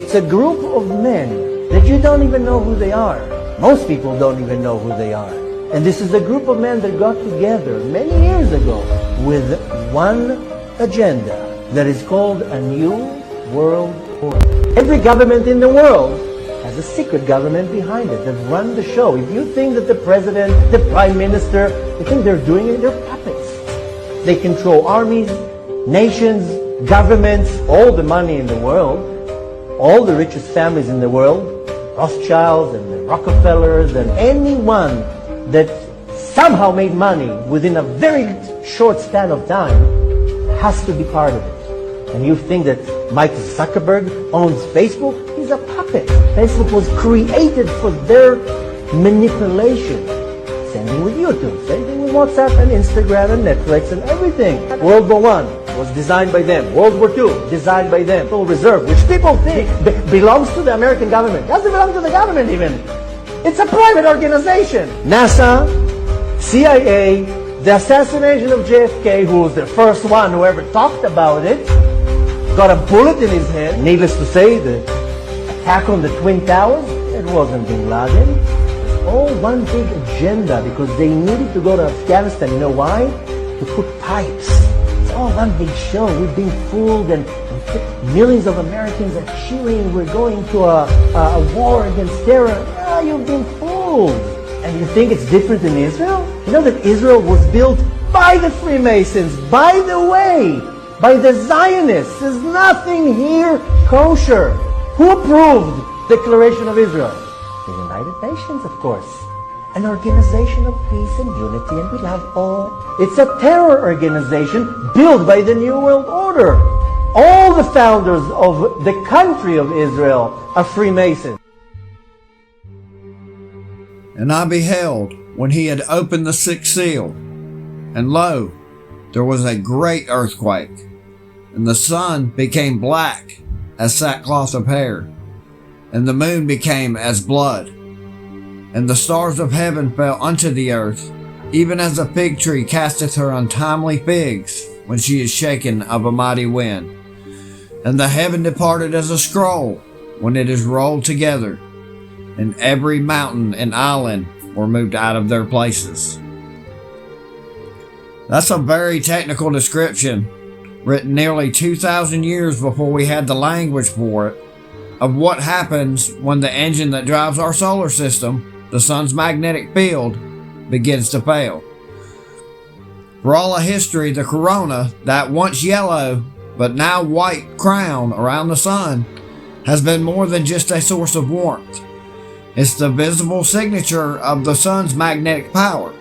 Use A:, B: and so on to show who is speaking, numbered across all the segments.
A: It's a group of men that you don't even know who they are. Most people don't even know who they are. And this is a group of men that got together many years ago with one agenda that is called a new world order. Every government in the world has a secret government behind it that run the show. If you think that the president, the prime minister, you think they're doing it, they're puppets. They control armies, nations, governments, all the money in the world, all the richest families in the world, Rothschilds and the Rockefellers and anyone that somehow made money within a very short span of time has to be part of it. And you think that Mike Zuckerberg owns Facebook? He's a puppet. Facebook was created for their manipulation. Same thing with YouTube, same thing with WhatsApp and Instagram and Netflix and everything. World War I was designed by them. World War II, designed by them. Federal Reserve, which people think belongs to the American government. Doesn't belong to the government even. It's a private organization. NASA, CIA, the assassination of JFK, who was the first one who ever talked about it, got a bullet in his head. Needless to say, the attack on the Twin Towers, it wasn't Bin Laden. All one big agenda because they needed to go to Afghanistan. You know why? To put pipes. It's all one big show. We've been fooled and millions of Americans are cheering. We're going to a war against terror. Ah, you've been fooled. And you think it's different in Israel? You know that Israel was built by the Freemasons, by the way, by the Zionists. There's nothing here kosher. Who approved the Declaration of Israel? The United Nations, of course. An organization of peace and unity, and we love all. It's a terror organization built by the New World Order. All the founders of the country of Israel are Freemasons.
B: And I beheld when he had opened the sixth seal, and lo, there was a great earthquake, and the sun became black as sackcloth of hair, and the moon became as blood, and the stars of heaven fell unto the earth, even as a fig tree casteth her untimely figs when she is shaken of a mighty wind. And the heaven departed as a scroll when it is rolled together, and every mountain and island were moved out of their places. That's a very technical description, written nearly 2,000 years before we had the language for it, of what happens when the engine that drives our solar system, the sun's magnetic field, begins to fail. For all of history, the corona, that once yellow but now white crown around the sun, has been more than just a source of warmth. It's the visible signature of the sun's magnetic power.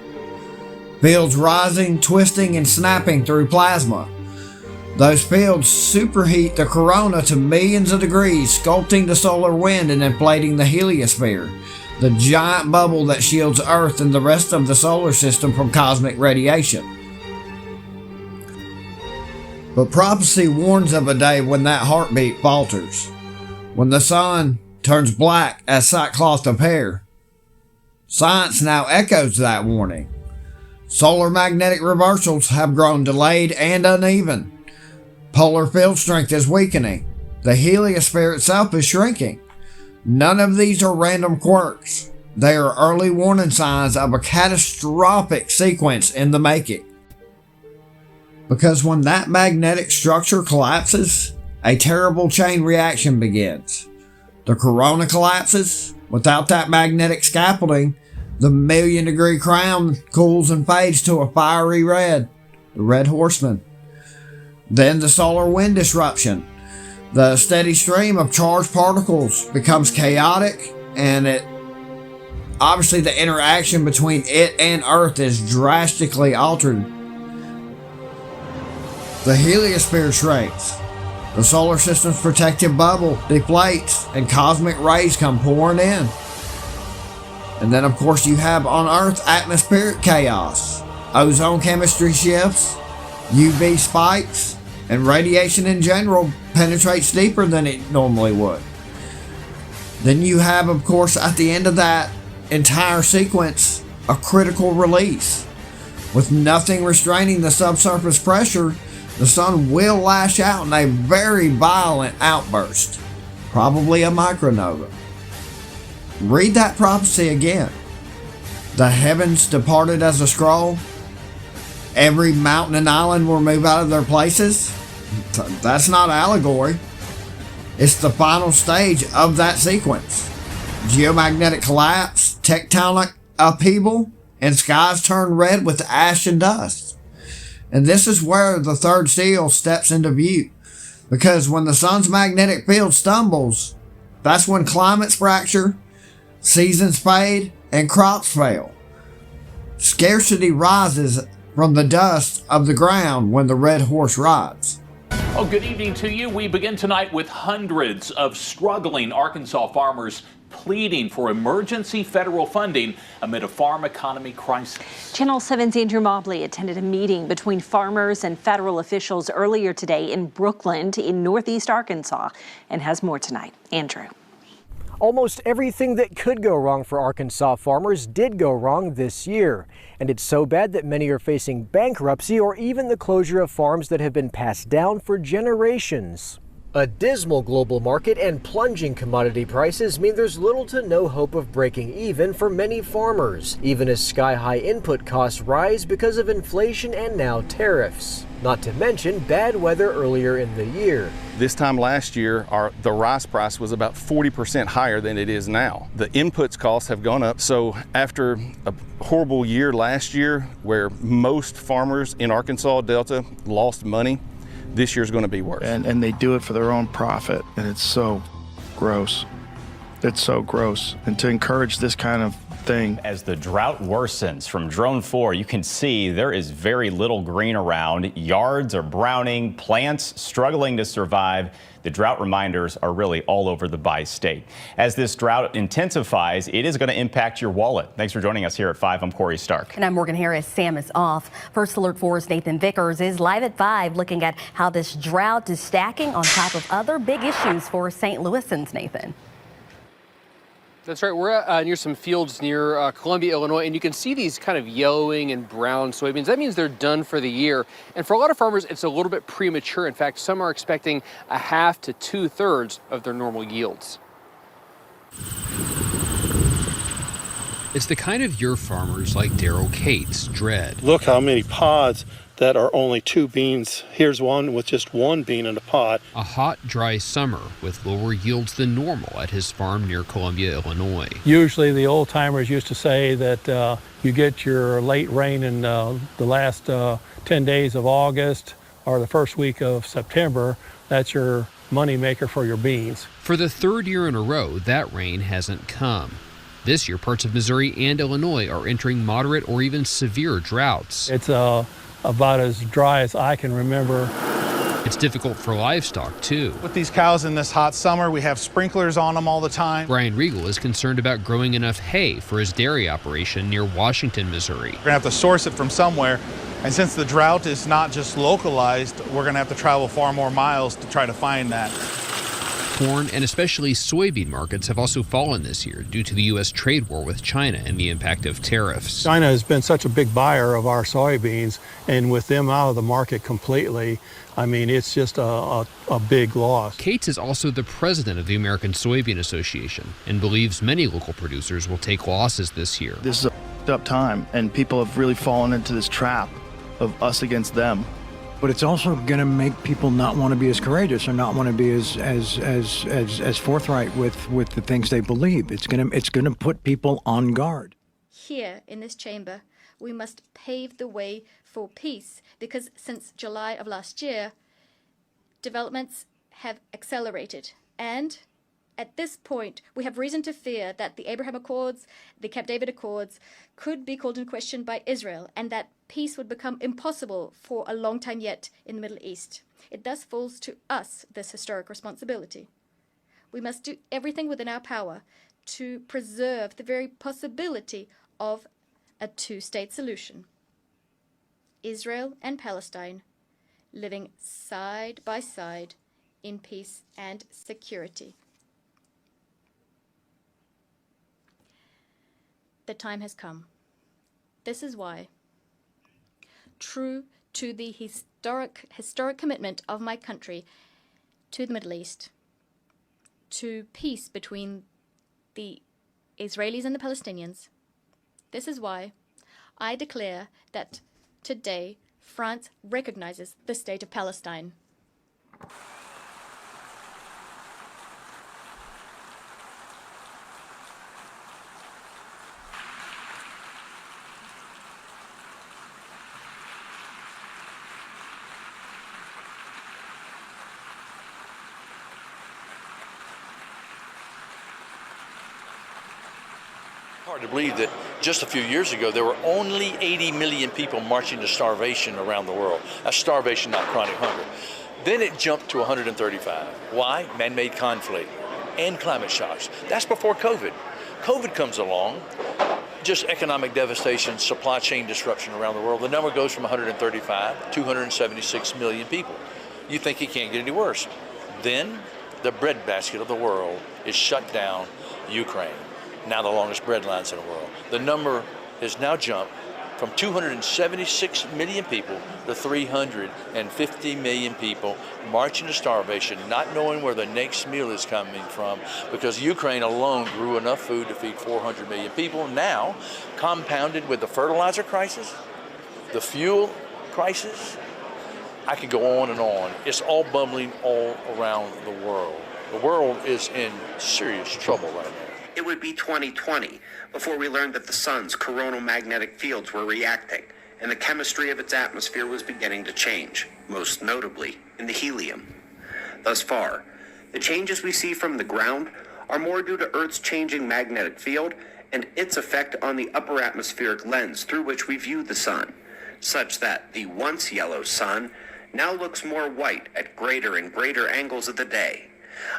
B: Fields rising, twisting, and snapping through plasma. Those fields superheat the corona to millions of degrees, sculpting the solar wind and inflating the heliosphere, the giant bubble that shields Earth and the rest of the solar system from cosmic radiation. But prophecy warns of a day when that heartbeat falters, when the sun turns black as sackcloth of hair. Science now echoes that warning. Solar magnetic reversals have grown delayed and uneven. Polar field strength is weakening. The heliosphere itself is shrinking. None of these are random quirks. They are early warning signs of a catastrophic sequence in the making. Because when that magnetic structure collapses, a terrible chain reaction begins. The corona collapses. Without that magnetic scaffolding, the million-degree crown cools and fades to a fiery red, the red horseman. Then the solar wind disruption. The steady stream of charged particles becomes chaotic, and obviously the interaction between it and Earth is drastically altered. The heliosphere shrinks. The solar system's protective bubble deflates, and cosmic rays come pouring in. And then, of course, you have on Earth atmospheric chaos. Ozone chemistry shifts, UV spikes, and radiation in general penetrates deeper than it normally would. Then you have, of course, at the end of that entire sequence, a critical release. With nothing restraining the subsurface pressure, the sun will lash out in a very violent outburst. probably a micronova. Read that prophecy again. The heavens departed as a scroll. Every mountain and island will move out of their places. That's not allegory. It's the final stage of that sequence. Geomagnetic collapse, tectonic upheaval, and skies turn red with ash and dust. And this is where the third seal steps into view. Because when the sun's magnetic field stumbles, that's when climates fracture, seasons fade, and crops fail. Scarcity rises from the dust of the ground when the red horse rides.
C: Oh, good evening to you. We begin tonight with hundreds of struggling Arkansas farmers pleading for emergency federal funding amid a farm economy crisis.
D: Channel 7's Andrew Mobley attended a meeting between farmers and federal officials earlier today in Brookland in northeast Arkansas and has more tonight. Andrew.
E: Almost everything that could go wrong for Arkansas farmers did go wrong this year. And it's so bad that many are facing bankruptcy or even the closure of farms that have been passed down for generations. A dismal global market and plunging commodity prices mean there's little to no hope of breaking even for many farmers, even as sky-high input costs rise because of inflation and now tariffs. Not to mention bad weather earlier in the year.
F: This time last year, the rice price was about 40% higher than it is now. The inputs costs have gone up, so after a horrible year last year where most farmers in Arkansas Delta lost money, this year's going to be worse.
G: And they do it for their own profit, and it's so gross. It's so gross. And to encourage this kind of thing.
H: As the drought worsens from Drone 4, you can see there is very little green around. Yards are browning, plants struggling to survive. The drought reminders are really all over the bi-state. As this drought intensifies, it is going to impact your wallet. Thanks for joining us here at 5. I'm Corey Stark.
I: And I'm Morgan Harris. Sam is off. First Alert 4's Nathan Vickers is live at 5 looking at how this drought is stacking on top of other big issues for St. Louisans, Nathan.
J: That's right. We're near some fields near Columbia, Illinois, and you can see these kind of yellowing and brown soybeans. That means they're done for the year. And for a lot of farmers, it's a little bit premature. In fact, some are expecting a half to 2/3 of their normal yields.
K: It's the kind of year farmers like Daryl Cates dread.
L: Look how many pods that are only 2 beans. Here's one with just 1 bean in a pod.
K: A hot, dry summer with lower yields than normal at his farm near Columbia, Illinois.
M: Usually the old timers used to say that you get your late rain in the last 10 days of August or the first week of September. That's your money maker for your beans.
K: For the 3rd year in a row, that rain hasn't come. This year, parts of Missouri and Illinois are entering moderate or even severe droughts.
M: It's about as dry as I can remember.
K: It's difficult for livestock, too.
N: With these cows in this hot summer, we have sprinklers on them all the time.
K: Brian Regal is concerned about growing enough hay for his dairy operation near Washington, Missouri.
N: We're going to have to source it from somewhere. And since the drought is not just localized, we're going to have to travel far more miles to try to find that.
K: Corn and especially soybean markets have also fallen this year due to the U.S. trade war with China and the impact of tariffs.
M: China has been such a big buyer of our soybeans, and with them out of the market completely, I mean, it's just a big loss.
K: Cates is also the president of the American Soybean Association and believes many local producers will take losses this year.
G: This is a up time, and people have really fallen into this trap of us against them.
O: But it's also going to make people not want to be as courageous or not want to be as forthright with the things they believe. It's going to put people on guard.
P: Here in this chamber, we must pave the way for peace, because since July of last year, developments have accelerated. And at this point, we have reason to fear that the Abraham Accords, the Camp David Accords, could be called into question by Israel, and that peace would become impossible for a long time yet in the Middle East. It thus falls to us this historic responsibility. We must do everything within our power to preserve the very possibility of a 2-state solution. Israel and Palestine living side by side in peace and security. The time has come. This is why, true to the historic commitment of my country to the Middle East, to peace between the Israelis and the Palestinians. This is why I declare that today France recognizes the state of Palestine.
Q: Hard to believe that just a few years ago there were only 80 million people marching to starvation around the world. That's starvation, not chronic hunger. Then it jumped to 135. Why? Man-made conflict and climate shocks. That's before COVID. COVID comes along, just economic devastation, supply chain disruption around the world. The number goes from 135 to 276 million people. You think it can't get any worse. Then the breadbasket of the world is shut down, Ukraine. Now the longest bread lines in the world. The number has now jumped from 276 million people to 350 million people marching to starvation, not knowing where the next meal is coming from, because Ukraine alone grew enough food to feed 400 million people. Now, compounded with the fertilizer crisis, the fuel crisis, I could go on and on. It's all bubbling all around the world. The world is in serious trouble right now.
R: It would be 2020 before we learned that the sun's coronal magnetic fields were reacting and the chemistry of its atmosphere was beginning to change, most notably in the helium. Thus far, the changes we see from the ground are more due to Earth's changing magnetic field and its effect on the upper atmospheric lens through which we view the sun, such that the once yellow sun now looks more white at greater and greater angles of the day.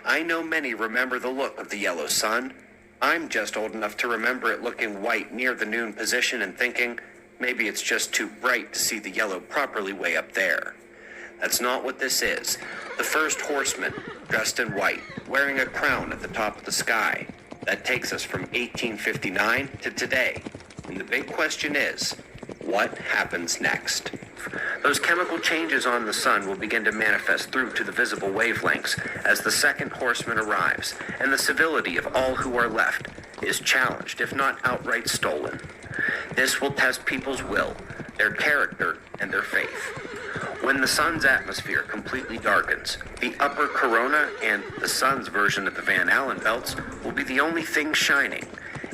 R: I know many remember the look of the yellow sun. I'm just old enough to remember it looking white near the noon position and thinking, maybe it's just too bright to see the yellow properly way up there. That's not what this is. The first horseman, dressed in white, wearing a crown at the top of the sky. That takes us from 1859 to today. And the big question is, what happens next? Those chemical changes on the sun will begin to manifest through to the visible wavelengths as the second horseman arrives, and the civility of all who are left is challenged, if not outright stolen. This will test people's will, their character, and their faith. When the sun's atmosphere completely darkens, the upper corona and the sun's version of the Van Allen belts will be the only thing shining.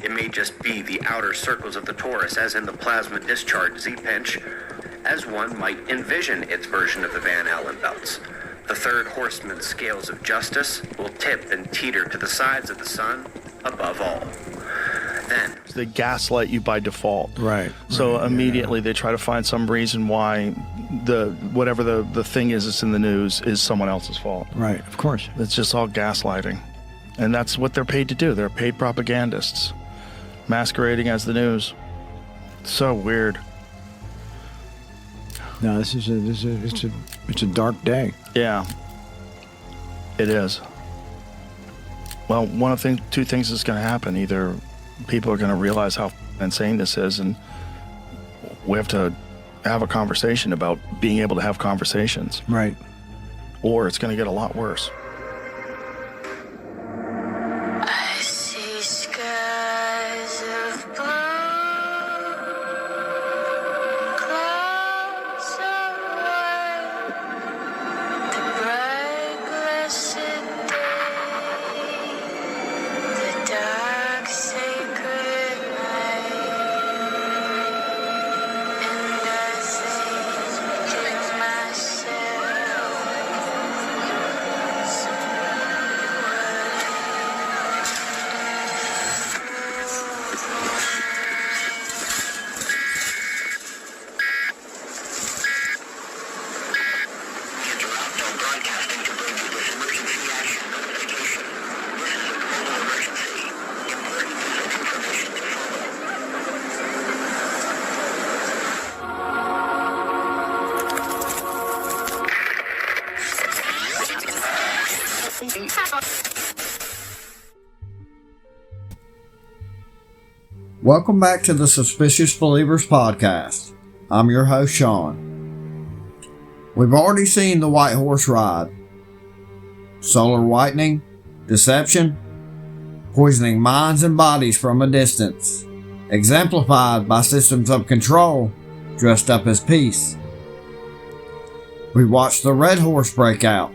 R: It may just be the outer circles of the torus, as in the plasma discharge Z-pinch, as one might envision its version of the Van Allen belts. The third horseman's scales of justice will tip and teeter to the sides of the sun above all. Then
G: they gaslight you by default.
O: Right.
G: So immediately they try to find some reason why whatever the thing is that's in the news is someone else's fault.
O: Right, of course.
G: It's just all gaslighting. And that's what they're paid to do. They're paid propagandists, masquerading as the news. So weird.
O: No, it's a dark day.
G: Yeah, it is. Well, one of two things is going to happen. Either people are going to realize how insane this is, and we have to have a conversation about being able to have conversations.
O: Right.
G: Or it's going to get a lot worse.
S: I see skies of blue, clouds of white, the bright blessed day, the dark sacred night, and I think to myself,
B: Welcome back to the Suspicious Believers podcast. I'm your host, Sean. We've already seen the white horse ride, solar whitening, deception, poisoning minds and bodies from a distance, exemplified by systems of control dressed up as peace. We watched the Red Horse break out,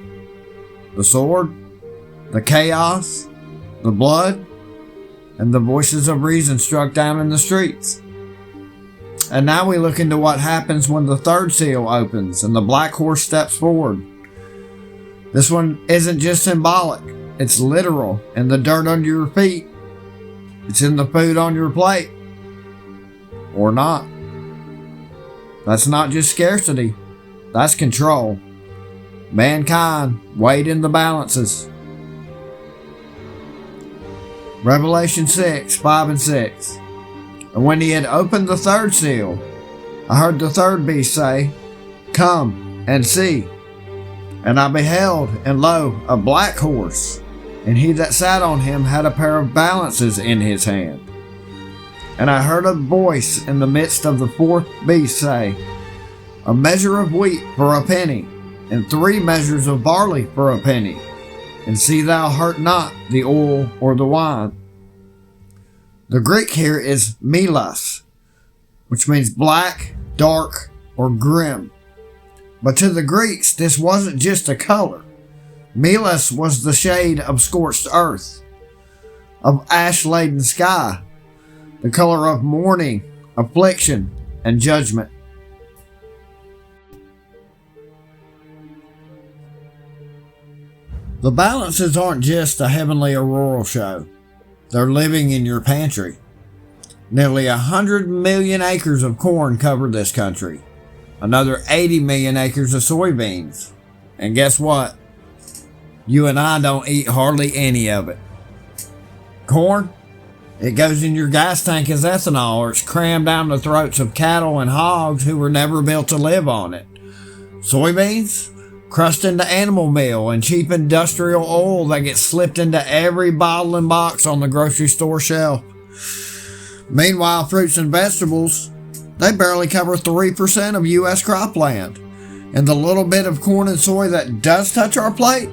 B: the sword, the chaos, the blood, and the voices of reason struck down in the streets. And now we look into what happens when the third seal opens and the Black Horse steps forward. This one isn't just symbolic, it's literal in the dirt under your feet. It's in the food on your plate. Or not. That's not just scarcity, that's control. Mankind weighed in the balances. Revelation 6, 5 and 6. And when he had opened the third seal, I heard the third beast say, "Come and see." And I beheld, and lo, a black horse, and he that sat on him had a pair of balances in his hand. And I heard a voice in the midst of the fourth beast say, "A measure of wheat for a penny, and 3 measures of barley for a penny, and see thou hurt not the oil or the wine." The Greek here is melas, which means black, dark, or grim. But to the Greeks, this wasn't just a color. Melas was the shade of scorched earth, of ash-laden sky, the color of mourning, affliction, and judgment. The balances aren't just a heavenly auroral show. They're living in your pantry. Nearly 100 million acres of corn cover this country. Another 80 million acres of soybeans. And guess what? You and I don't eat hardly any of it. Corn? It goes in your gas tank as ethanol, or it's crammed down the throats of cattle and hogs who were never built to live on it. Soybeans? Crushed into animal meal and cheap industrial oil that gets slipped into every bottle and box on the grocery store shelf. Meanwhile, fruits and vegetables, they barely cover 3% of U.S. cropland. And the little bit of corn and soy that does touch our plate,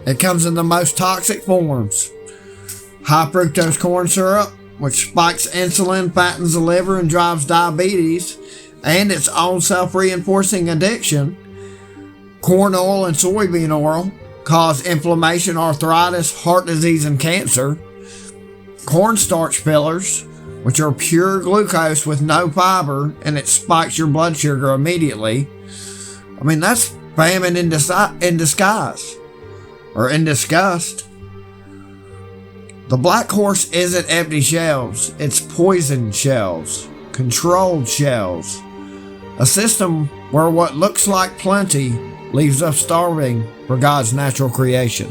B: it comes in the most toxic forms. High fructose corn syrup, which spikes insulin, fattens the liver, and drives diabetes, and its own self-reinforcing addiction. Corn oil and soybean oil cause inflammation, arthritis, heart disease, and cancer. Cornstarch fillers, which are pure glucose with no fiber, and it spikes your blood sugar immediately. I mean, that's famine in disguise, or in disgust. The Black Horse isn't empty shelves, it's poisoned shelves, controlled shelves. A system where what looks like plenty leaves us starving for God's natural creation.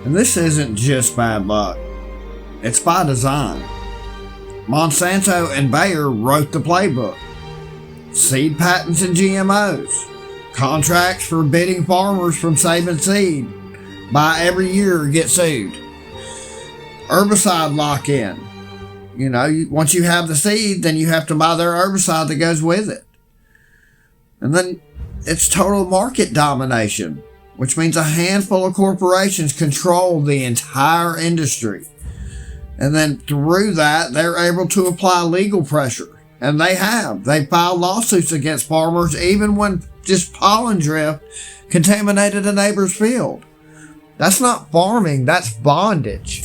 B: And this isn't just bad luck. It's by design. Monsanto and Bayer wrote the playbook. Seed patents and GMOs. Contracts forbidding farmers from saving seed. Buy every year or get sued. Herbicide lock-in. You know, once you have the seed, then you have to buy their herbicide that goes with it. And then it's total market domination, which means a handful of corporations control the entire industry. And then through that, they're able to apply legal pressure. And they have. They filed lawsuits against farmers even when just pollen drift contaminated a neighbor's field. That's not farming, that's bondage.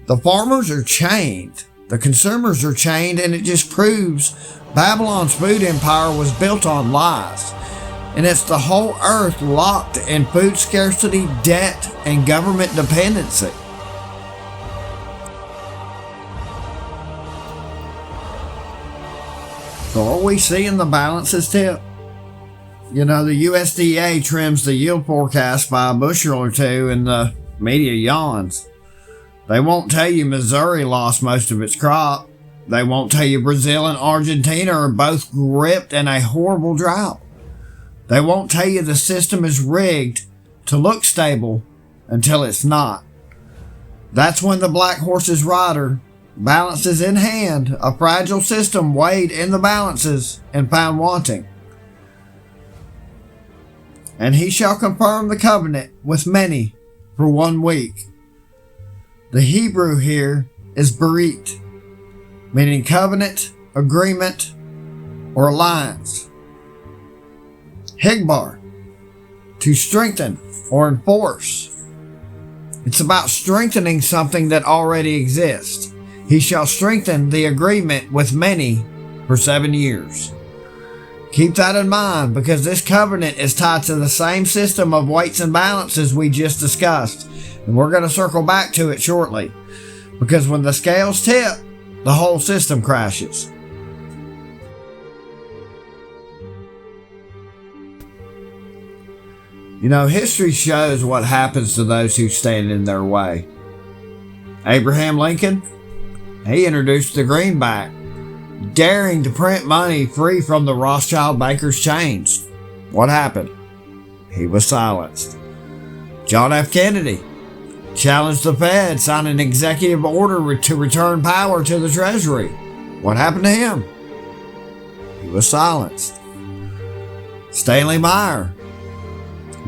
B: The farmers are chained. The consumers are chained, and it just proves Babylon's food empire was built on lies. And it's the whole earth locked in food scarcity, debt, and government dependency. So are we seeing the balances tip? You know, the USDA trims the yield forecast by a bushel or two, and the media yawns. They won't tell you Missouri lost most of its crop. They won't tell you Brazil and Argentina are both gripped in a horrible drought. They won't tell you the system is rigged to look stable until it's not. That's when the Black Horse's rider, balances in hand, a fragile system weighed in the balances and found wanting. and he shall confirm the covenant with many for 1 week. The Hebrew here is berit, meaning covenant, agreement, or alliance. Higbar, to strengthen or enforce. It's about strengthening something that already exists. He shall strengthen the agreement with many for 7 years. Keep that in mind, because this covenant is tied to the same system of weights and balances we just discussed. And we're going to circle back to it shortly. Because when the scales tip, the whole system crashes. You know, history shows what happens to those who stand in their way. Abraham Lincoln, he introduced the greenback, daring to print money free from the Rothschild bankers' chains. What happened? He was silenced. John F. Kennedy challenged the Fed, signed an executive order to return power to the Treasury. What happened to him? He was silenced. Stanley Meyer,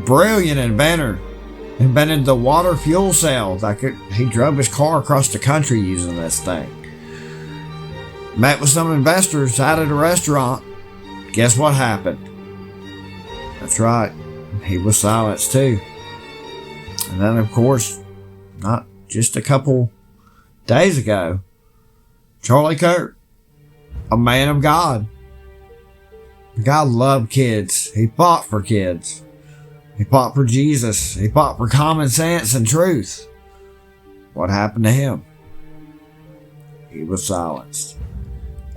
B: brilliant inventor, invented the water fuel cell. He drove his car across the country using this thing. Met with some investors out at a restaurant. Guess what happened? That's right, he was silenced too. And then, of course, not just a couple days ago, Charlie Kirk, a man of God. God loved kids. He fought for kids. He fought for Jesus. He fought for common sense and truth. What happened to him? He was silenced.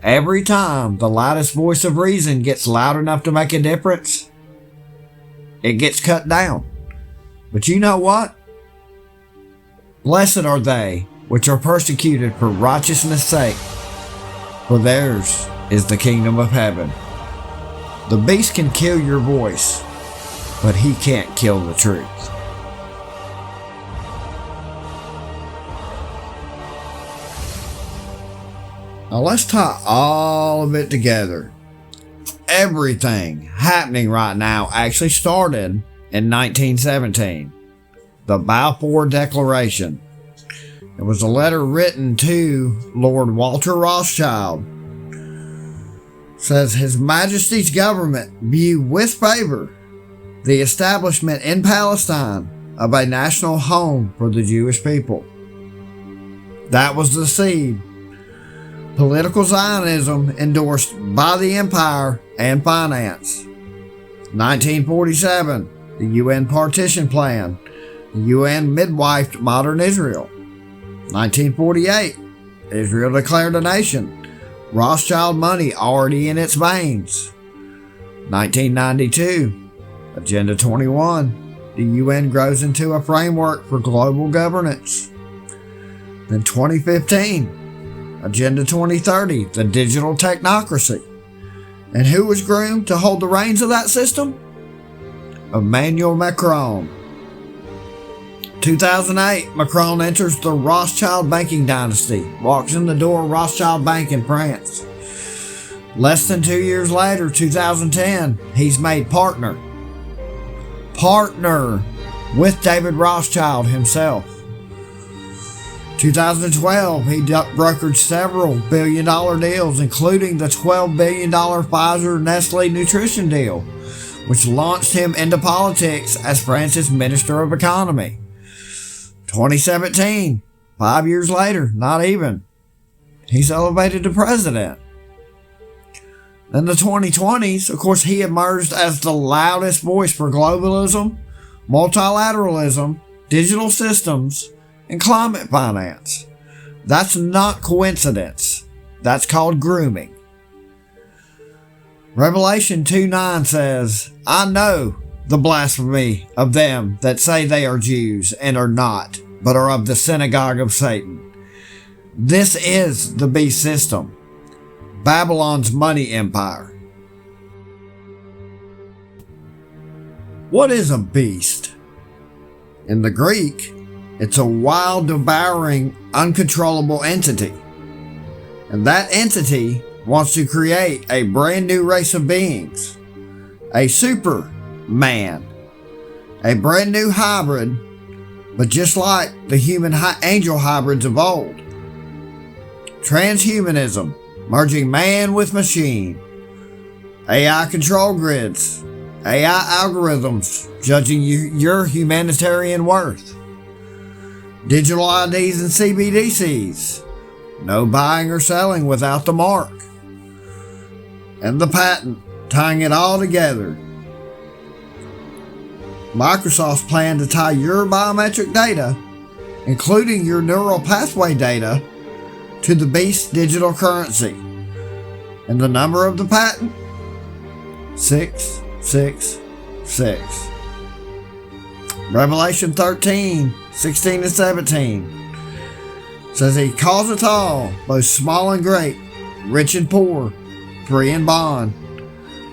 B: Every time the loudest voice of reason gets loud enough to make a difference, it gets cut down. But you know what? Blessed are they which are persecuted for righteousness' sake, for theirs is the kingdom of heaven. The beast can kill your voice, but he can't kill the truth. Now let's tie all of it together. Everything happening right now actually started in 1917. The Balfour Declaration. It was a letter written to Lord Walter Rothschild. It says, His Majesty's government view with favor the establishment in Palestine of a national home for the Jewish people. That was the seed. Political Zionism endorsed by the empire and finance. 1947, the UN Partition Plan. The UN midwifed modern Israel. 1948, Israel declared a nation. Rothschild money already in its veins. 1992, Agenda 21. The UN grows into a framework for global governance. Then 2015, Agenda 2030, the digital technocracy. And who was groomed to hold the reins of that system? Emmanuel Macron. 2008, Macron enters the Rothschild banking dynasty, walks in the door of Rothschild Bank in France. Less than 2 years later, 2010, he's made partner with David Rothschild himself. 2012, he brokered several billion-dollar deals, including the $12 billion Pfizer-Nestle nutrition deal, which launched him into politics as France's Minister of Economy. 2017, 5 years later, not even, he's elevated to president. In the 2020s, of course, he emerged as the loudest voice for globalism, multilateralism, digital systems, and climate finance. That's not coincidence. That's called grooming. Revelation 2:9 says, I know the blasphemy of them that say they are Jews and are not, but are of the synagogue of Satan. This is the beast system, Babylon's money empire. What is a beast? In the Greek, it's a wild, devouring, uncontrollable entity. And that entity wants to create a brand new race of beings. A Superman, a brand new hybrid, but just like the human angel hybrids of old. Transhumanism, merging man with machine. AI control grids, AI algorithms judging your humanitarian worth. Digital IDs and CBDCs, no buying or selling without the mark. And the patent, tying it all together. Microsoft's plan to tie your biometric data, including your neural pathway data, to the beast's digital currency. And the number of the patent? 666. Revelation 13, 16 and 17 says he causeth all, both small and great, rich and poor, free and bond,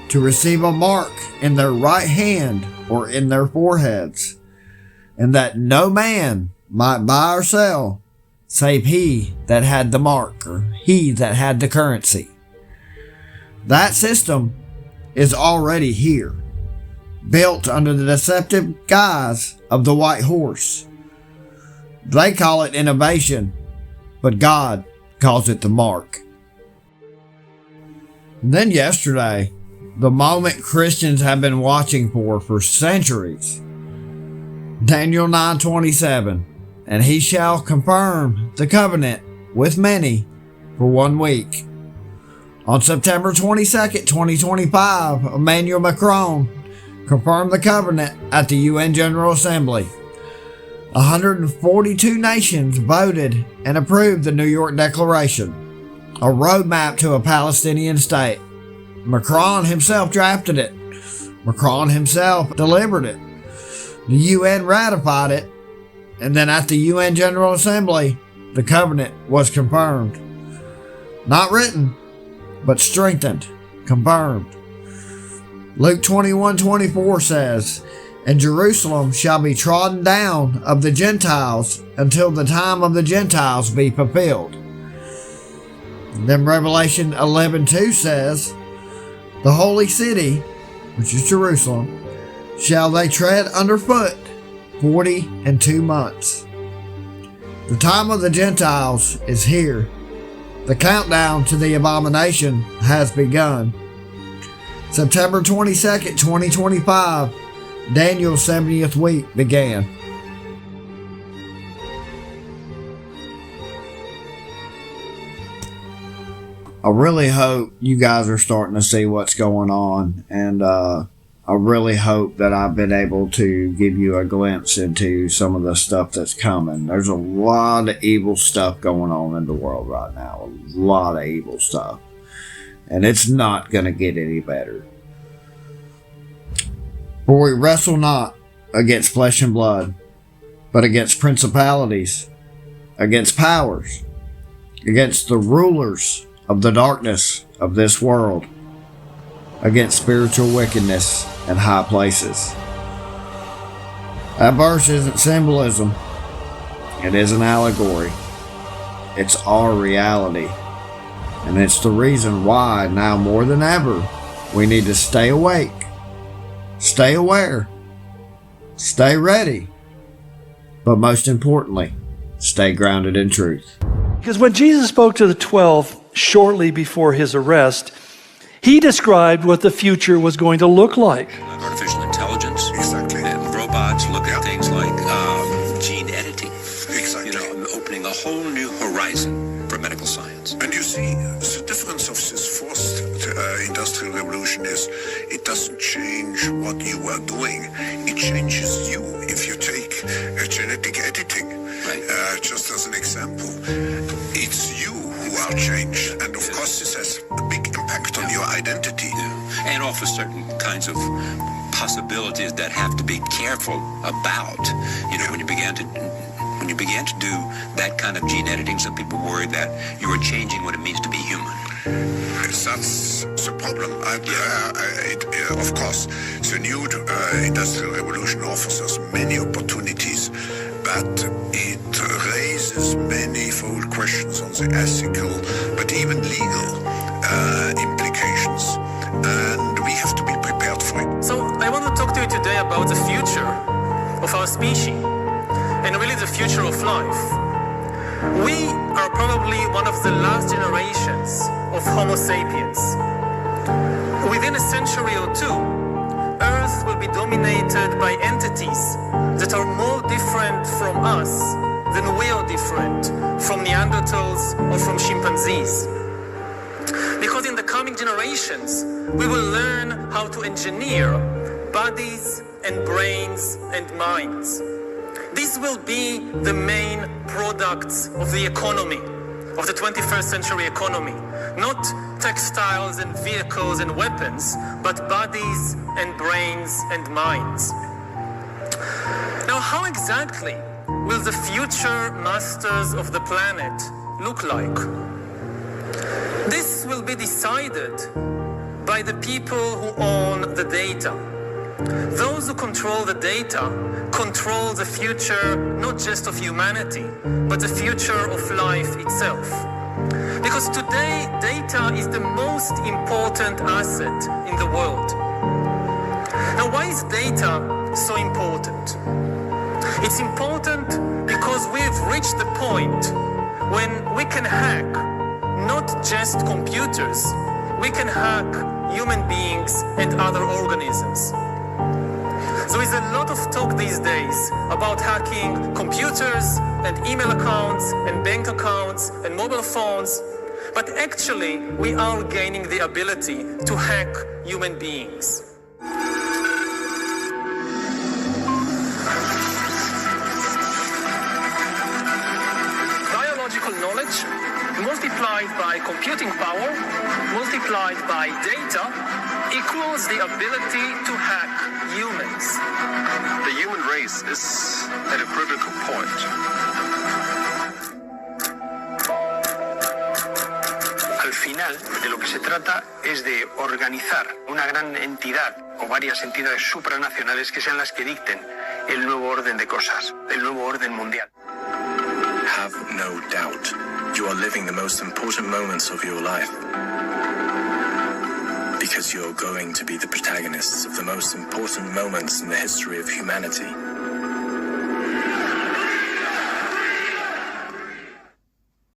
B: to receive a mark in their right hand or in their foreheads, and that no man might buy or sell save he that had the mark, or he that had the currency. That system is already here, built under the deceptive guise of the white horse. They call it innovation, but God calls it the mark. And then yesterday, the moment Christians have been watching for centuries. Daniel 9:27, and he shall confirm the covenant with many for 1 week. On September 22nd, 2025, Emmanuel Macron confirmed the covenant at the UN General Assembly. 142 nations voted and approved the New York Declaration, a roadmap to a Palestinian state. Macron himself drafted it. Macron himself delivered it. The UN ratified it, and then at the UN General Assembly, the covenant was confirmed. Not written, but strengthened, confirmed. Luke 21:24 says, and Jerusalem shall be trodden down of the Gentiles until the time of the Gentiles be fulfilled. And then Revelation 11:2 says, the holy city, which is Jerusalem, shall they tread underfoot 42 months. The time of the Gentiles is here. The countdown to the abomination has begun. September 22nd, 2025, Daniel's 70th week began. I really hope you guys are starting to see what's going on, and I really hope that I've been able to give you a glimpse into some of the stuff that's coming. There's a lot of evil stuff going on in the world right now. A lot of evil stuff. And it's not going to get any better. For we wrestle not against flesh and blood, but against principalities, against powers, against the rulers of the darkness of this world, against spiritual wickedness in high places. That verse isn't symbolism. It is an allegory. It's our reality. And it's the reason why, now more than ever, we need to stay awake, stay aware, stay ready, but most importantly, stay grounded in truth.
T: Because when Jesus spoke to the 12 shortly before his arrest, he described what the future was going to look like.
U: Artificial intelligence, exactly, and robots look at things like gene editing, exactly, opening a whole new horizon for medical science.
V: And you see, the difference of this fourth industrial revolution is it doesn't change what you are doing, it changes you. If you take genetic editing, just as an example, it's you who are changed, and of course this has a big impact on your identity.
U: And offers certain kinds of possibilities that have to be careful about. When you began to do that kind of gene editing, some people worry that you are changing what it means to be human.
V: That's the problem. Of course, the new industrial revolution offers us many opportunities, but it raises manifold questions on the ethical, but even legal implications, and we have to be prepared for it.
W: So I want to talk to you today about the future.
A: species and really the future of life. We are probably one of the last generations of Homo sapiens. Within a century or two, Earth will be dominated by entities that are more different from us than we are different from Neanderthals or from chimpanzees. Because in the coming generations, we will learn how to engineer bodies and brains and minds. These will be the main products of the economy, of the 21st century economy. Not textiles and vehicles and weapons, but bodies and brains and minds. Now, how exactly will the future masters of the planet look like? This will be decided by the people who own the data. Those who control the data control the future not just of humanity, but the future of life itself. Because today, data is the most important asset in the world. Now, why is data so important? It's important because we've reached the point when we can hack not just computers, we can hack human beings and other organisms. There is a lot of talk these days about hacking computers and email accounts and bank accounts and mobile phones, but actually we are gaining the ability to hack human beings. Biological knowledge multiplied by computing power, multiplied by data, equals the ability to hack humans.
C: The human race is at a critical point.
W: Al final, de lo que se trata es de organizar una gran entidad o varias entidades supranacionales que sean las que dicten el nuevo orden de cosas, el nuevo orden mundial.
X: Have no doubt, you are living the most important moments of your life. Because you're going to be the protagonists of the most important moments in the history of humanity.